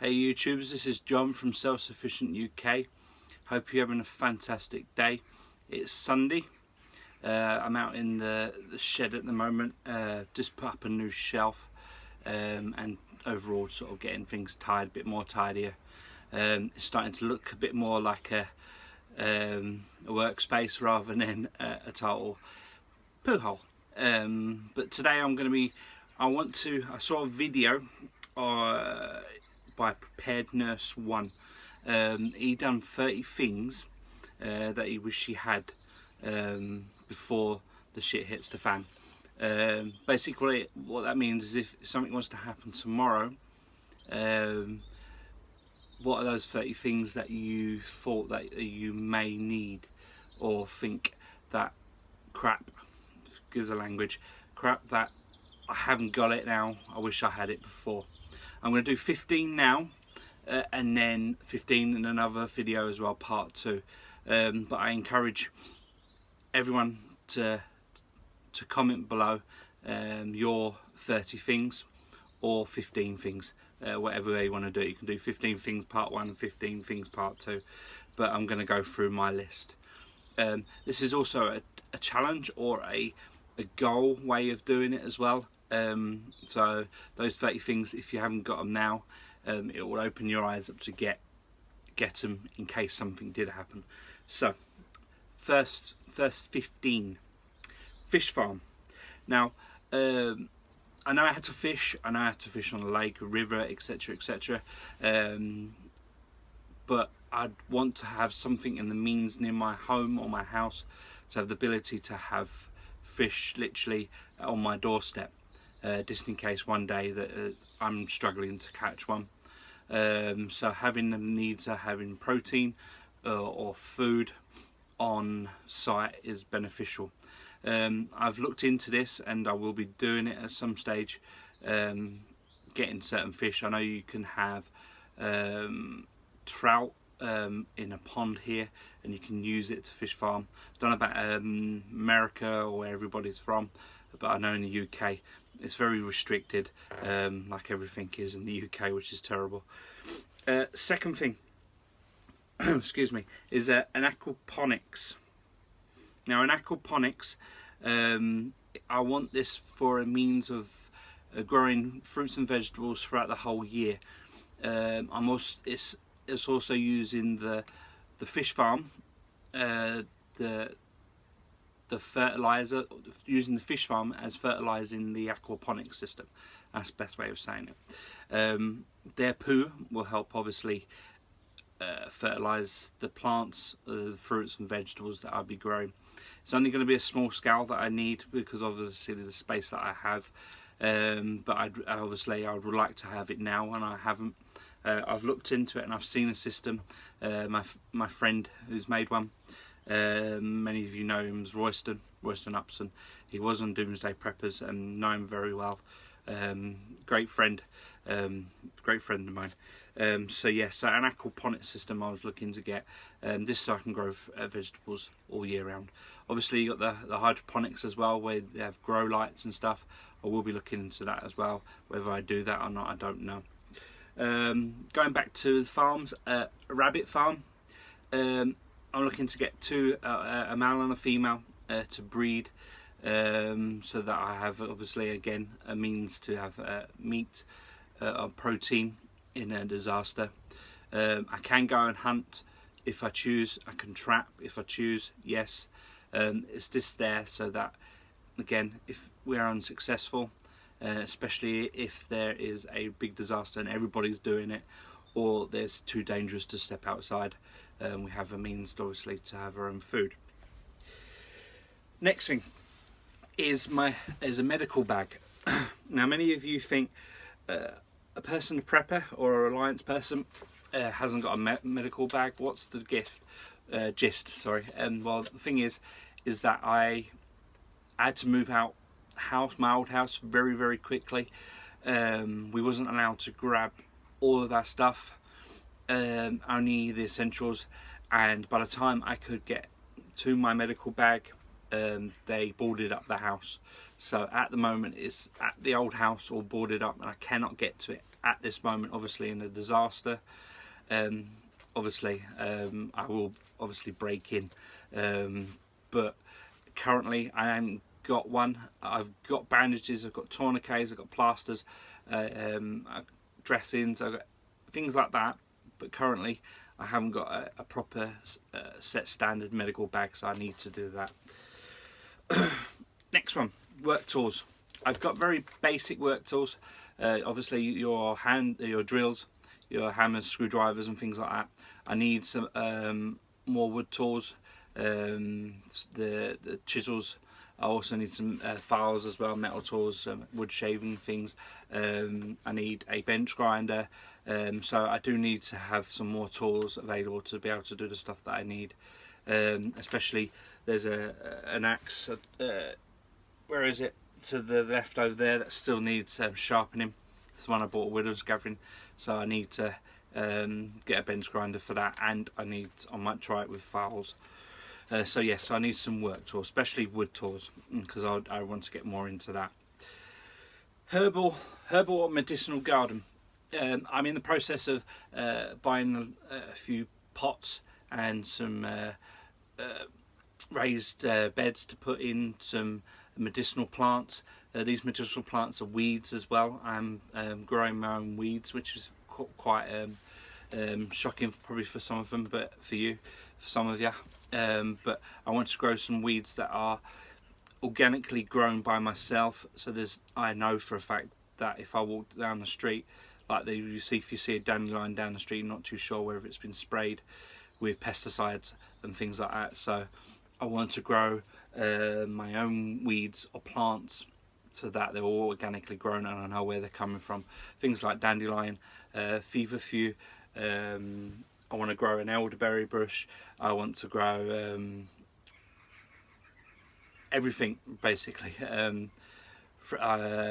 Hey YouTubers, this is John from Self-Sufficient UK. Hope you're having a fantastic day. It's Sunday. I'm out in the shed at the moment. Just put up a new shelf and overall sort of getting things tied, a bit more tidier. It's starting to look a bit more like a workspace rather than a total poo hole. But today I saw a video by Prepared Nurse 1. He done 30 things that he wished he had before the shit hits the fan. Basically what that means is if something was to happen tomorrow, what are those 30 things that you thought that you may need, or think that crap, excuse the language, crap that I haven't got it now, I wish I had it before. I'm going to do 15 now, and then 15 in another video as well, part 2. But I encourage everyone to comment below your 30 things or 15 things, whatever way you want to do it. You can do 15 things part 1 and 15 things part 2, but I'm going to go through my list. This is also a challenge or a goal way of doing it as well. So those 30 things, if you haven't got them now, it will open your eyes up to get them in case something did happen. So first 15, fish farm. Now I know I had to fish. I know I had to fish on a lake, a river, etc, etc. But I'd want to have something in the means near my home or my house to have the ability to have fish literally on my doorstep, just in case one day that I'm struggling to catch one. So having the needs of having protein or food on site is beneficial. I've looked into this and I will be doing it at some stage, getting certain fish. I know you can have trout in a pond here, and you can use it to fish farm. Don't know about America or where everybody's from, but I know in the UK it's very restricted, like everything is in the UK, which is terrible. Second thing, excuse me, is an aquaponics. Now, an aquaponics, I want this for a means of growing fruits and vegetables throughout the whole year. It's also using the fish farm, the fertilizer, using the fish farm as fertilizing the aquaponics system. That's the best way of saying it. Their poo will help obviously fertilize the plants, the fruits and vegetables that I'll be growing. It's only going to be a small scale that I need because obviously the space that I have, but I would like to have it now, and I haven't. I've looked into it and I've seen a system. My friend who's made one, many of you know him as Royston Upson. He was on Doomsday Preppers and know him very well. Great friend of mine. So yes, so an aquaponics system I was looking to get, this so I can grow vegetables all year round. Obviously you got the hydroponics as well, where they have grow lights and stuff. I will be looking into that as well. Whether I do that or not, I don't know. Going back to the farms, a rabbit farm. I'm looking to get a male and a female to breed, so that I have obviously again a means to have meat or protein in a disaster. I can go and hunt if I choose. I can trap if I choose. Yes, it's just there so that again, if we're unsuccessful, especially if there is a big disaster and everybody's doing it, or there's too dangerous to step outside, we have a means obviously to have our own food. Next thing is a medical bag. Now many of you think a person, a prepper or a alliance person hasn't got a medical bag. What's the gist? Sorry. Well, the thing is that I had to move out my old house very quickly. We wasn't allowed to grab all of that stuff, only the essentials, and by the time I could get to my medical bag, they boarded up the house. So at the moment it's at the old house all boarded up and I cannot get to it at this moment, obviously in a disaster. Obviously, I will obviously break in, but currently I haven't got one. I've got bandages, I've got tourniquets, I've got plasters, dressings, I've got things like that, but currently I haven't got a proper set standard medical bag, so I need to do that. Next one, work tools. I've got very basic work tools, obviously your drills, your hammers, screwdrivers and things like that. I need some more wood tools, the chisels. I also need some files as well, metal tools, wood shaving things. I need a bench grinder, so I do need to have some more tools available to be able to do the stuff that I need. Especially there's an axe, where is it, to the left over there, that still needs sharpening. It's the one I bought at Widows Gathering, so I need to get a bench grinder for that, and I might try it with files. So yes, I need some work tools, especially wood tools, because I want to get more into that. Herbal or medicinal garden. I'm in the process of buying a few pots and some raised beds to put in some medicinal plants. These medicinal plants are weeds as well. I'm growing my own weeds, which is quite shocking probably for some of them, but for some of you. But I want to grow some weeds that are organically grown by myself. So I know for a fact that if I walk down the street, like if you see a dandelion down the street, you're not too sure whether it's been sprayed with pesticides and things like that. So I want to grow my own weeds or plants so that they're all organically grown and I know where they're coming from. Things like dandelion, feverfew. I want to grow an elderberry bush. I want to grow everything basically.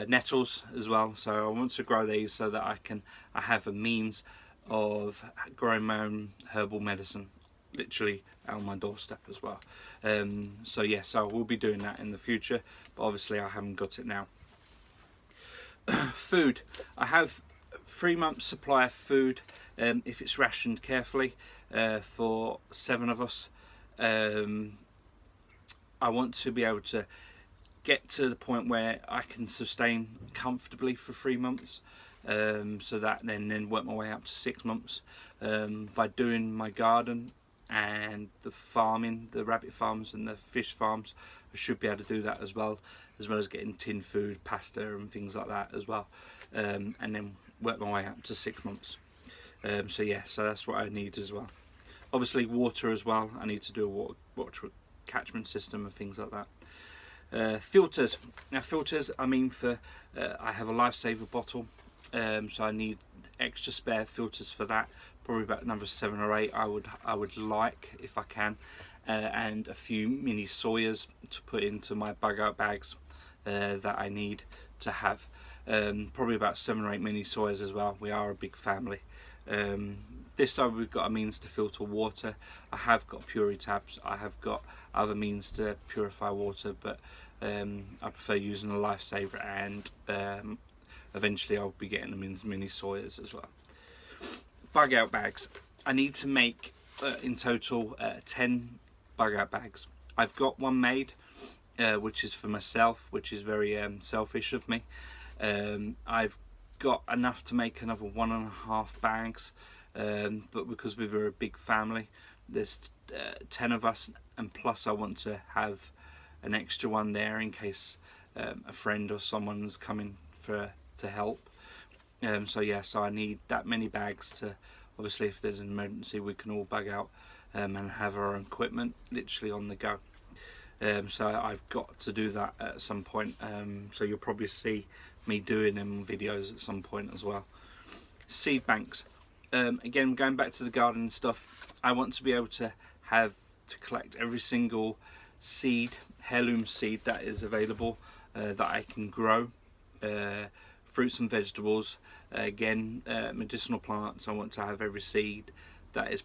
Nettles as well. So I want to grow these so that I have a means of growing my own herbal medicine, literally on my doorstep as well. So yes, I will be doing that in the future, but obviously I haven't got it now. Food. I have 3 months supply of food, if it's rationed carefully, for 7 of us. I want to be able to get to the point where I can sustain comfortably for 3 months, so that then work my way up to 6 months. By doing my garden and the farming, the rabbit farms and the fish farms, I should be able to do that as well as getting tin food, pasta and things like that as well, and then work my way up to 6 months. So yeah, so that's what I need as well. Obviously water as well. I need to do a water catchment system and things like that. Filters. Now filters, I mean I have a lifesaver bottle, so I need extra spare filters for that. Probably about another 7 or 8 I would like, if I can, and a few mini Sawyers to put into my bug out bags that I need to have. Probably about 7 or 8 mini Sawyers as well. We are a big family. This time we've got a means to filter water. I have got Tarps. I have got other means to purify water, but I prefer using a lifesaver, and eventually I'll be getting them in mini Sawyers as well. Bug out bags. I need to make in total 10 bug out bags. I've got one made, which is for myself, which is very selfish of me. I've got enough to make another 1.5 bags, but because we were a big family, there's 10 of us, and plus I want to have an extra one there in case a friend or someone's coming to help. So yeah, so I need that many bags to, obviously if there's an emergency we can all bug out and have our own equipment literally on the go. So I've got to do that at some point, so you'll probably see me doing them videos at some point as well. Seed banks. Again, going back to the garden stuff, I want to be able to collect every single seed, heirloom seed that is available, that I can grow. Fruits and vegetables, again, medicinal plants. I want to have every seed that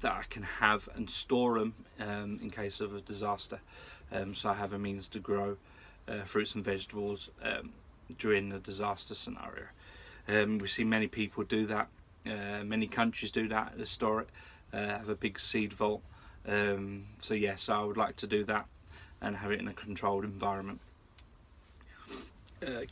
I can have and store them in case of a disaster. So I have a means to grow fruits and vegetables during the disaster scenario. We see many people do that. Many countries do that, store it, have a big seed vault. So yes, I would like to do that and have it in a controlled environment.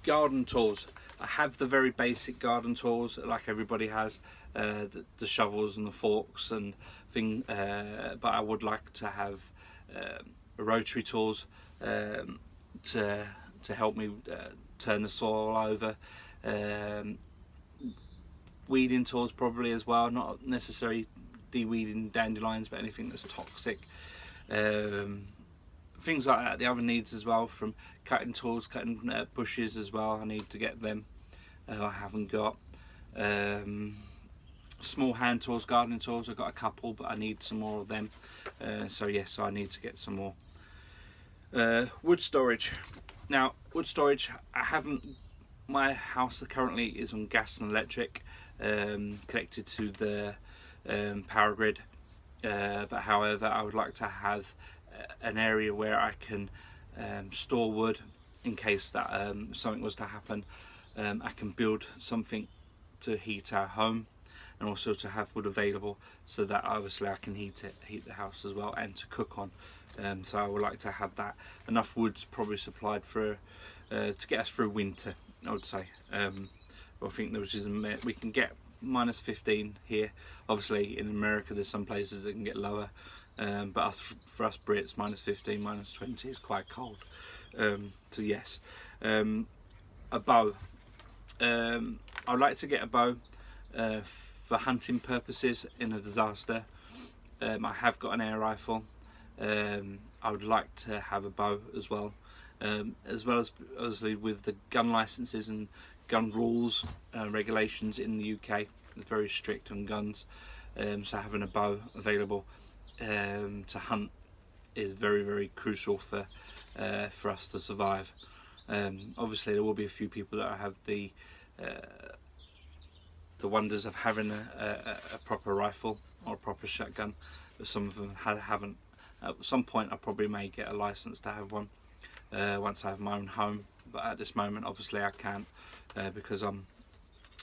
Garden tools. I have the very basic garden tools like everybody has, the shovels and the forks and thing, but I would like to have rotary tools to help me turn the soil over. Weeding tools probably as well, not necessarily de-weeding dandelions, but anything that's toxic. Things like that. The other needs as well, from cutting tools, cutting bushes as well, I need to get them. I haven't got. Small hand tools, gardening tools, I've got a couple, but I need some more of them. So yes, I need to get some more. Wood storage. Now, wood storage, I haven't. My house currently is on gas and electric, connected to the power grid. But however, I would like to have an area where I can store wood in case that something was to happen. I can build something to heat our home, and also to have wood available so that obviously I can heat the house as well, and to cook on. So I would like to have that. Enough wood's probably supplied for to get us through winter, I would say. I think we can get -15 here. Obviously in America there's some places that can get lower, but for us Brits, -15, -20 is quite cold. So yes, a bow. I'd like to get a bow for hunting purposes in a disaster. I have got an air rifle. I would like to have a bow as well as obviously with the gun licenses and gun rules, regulations in the UK. It's very strict on guns, so having a bow available to hunt is very, very crucial for us to survive. Obviously there will be a few people that have the wonders of having a proper rifle or a proper shotgun, but some of them haven't. At some point I probably may get a license to have one once I have my own home, but at this moment obviously I can't, because I'm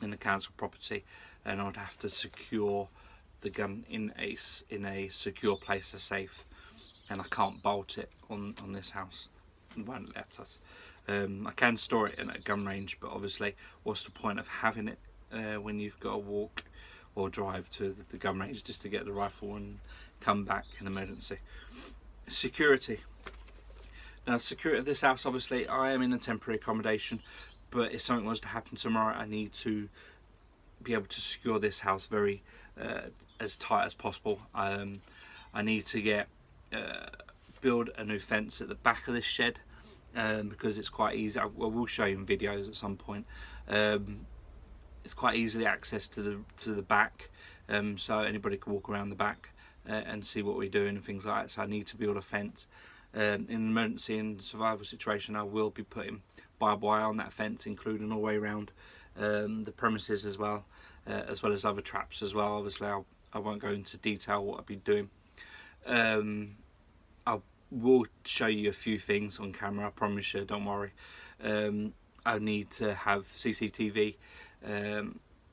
in the council property, and I would have to secure the gun in a secure place, a safe, and I can't bolt it on this house. It won't let us. I can store it in a gun range, but obviously what's the point of having it when you've got to walk or drive to the gun range just to get the rifle and come back in emergency. Security. Now, security of this house, obviously I am in a temporary accommodation, but if something was to happen tomorrow, I need to be able to secure this house very as tight as possible. I need to build a new fence at the back of this shed, because it's quite easy. I will show you in videos at some point. It's quite easily accessed to the back, so anybody can walk around the back and see what we're doing and things like that. So I need to build a fence. In an emergency and survival situation, I will be putting barbed wire on that fence, including all the way around the premises as well as other traps as well. Obviously I won't go into detail what I'll be doing. I will show you a few things on camera, I promise you, don't worry. I need to have CCTV,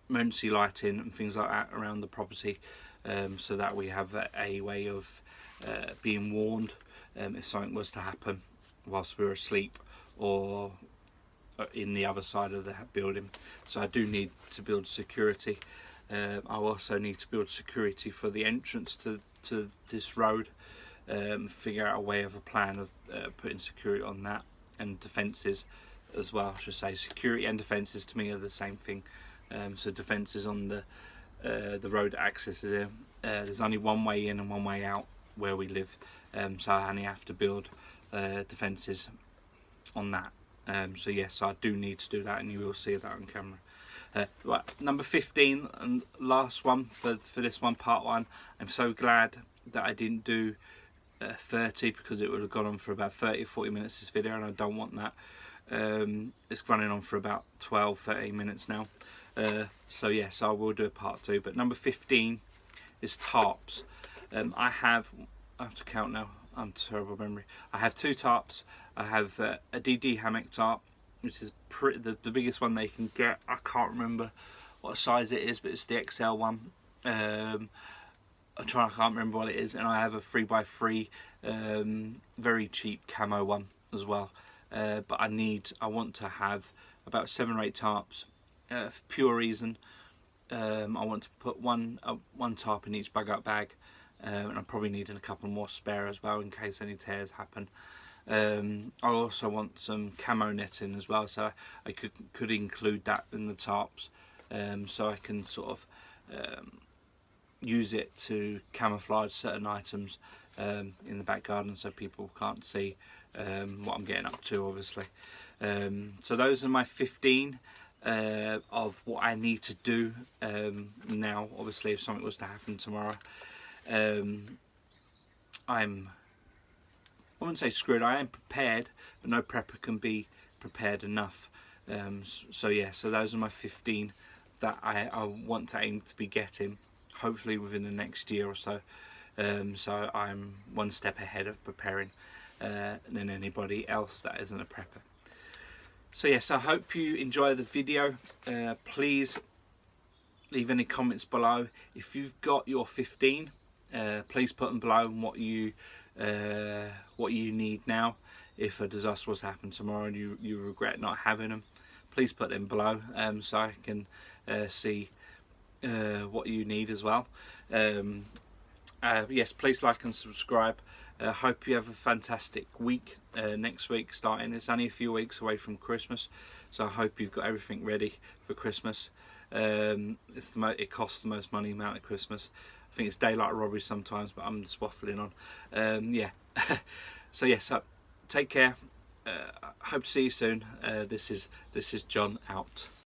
emergency lighting and things like that around the property, so that we have a way of being warned if something was to happen whilst we were asleep or in the other side of the building. So I do need to build security. I also need to build security for the entrance to this road, figure out a way of a plan of putting security on that, and defences as well, I should say. Security and defences to me are the same thing. So defences on the road access is there's only one way in and one way out where we live, so I only have to build defences on that. So yes, I do need to do that, and you will see that on camera. Right, number 15 and last one for this one, part 1. I'm so glad that I didn't do 30, because it would have gone on for about 30-40 minutes this video, and I don't want that. It's running on for about 12-13 minutes now. So yes, I will do a part 2. But number 15 is tarps. I have to count now, I'm terrible memory. I have 2 tarps. I have a DD hammock tarp, which is the biggest one they can get. I can't remember what size it is, but it's the XL one. I can't remember what it is, and I have a 3x3 very cheap camo one as well. But I want to have about 7 or 8 tarps for pure reason. I want to put one tarp in each bug out bag, and I probably need a couple more spare as well in case any tears happen. I also want some camo netting as well, so I could include that in the tarps, so I can sort of use it to camouflage certain items in the back garden so people can't see what I'm getting up to, obviously. So those are my 15 of what I need to do now. Obviously, if something was to happen tomorrow, I wouldn't say screwed. I am prepared, but no prepper can be prepared enough. So yeah, so those are my 15 that I want to aim to be getting, hopefully within the next year or so. So I'm one step ahead of preparing than anybody else that isn't a prepper. So yes, I hope you enjoy the video. Please leave any comments below. If you've got your 15, please put them below and what you need now. If a disaster was to happen tomorrow and you regret not having them, please put them below so I can see what you need as well. Yes, please like and subscribe. Hope you have a fantastic week next week starting. It's only a few weeks away from Christmas, so I hope you've got everything ready for Christmas. It costs the most money amount at Christmas. I think it's daylight robbery sometimes, but I'm just waffling on. Yeah. So yes, take care. Hope to see you soon. This is John out.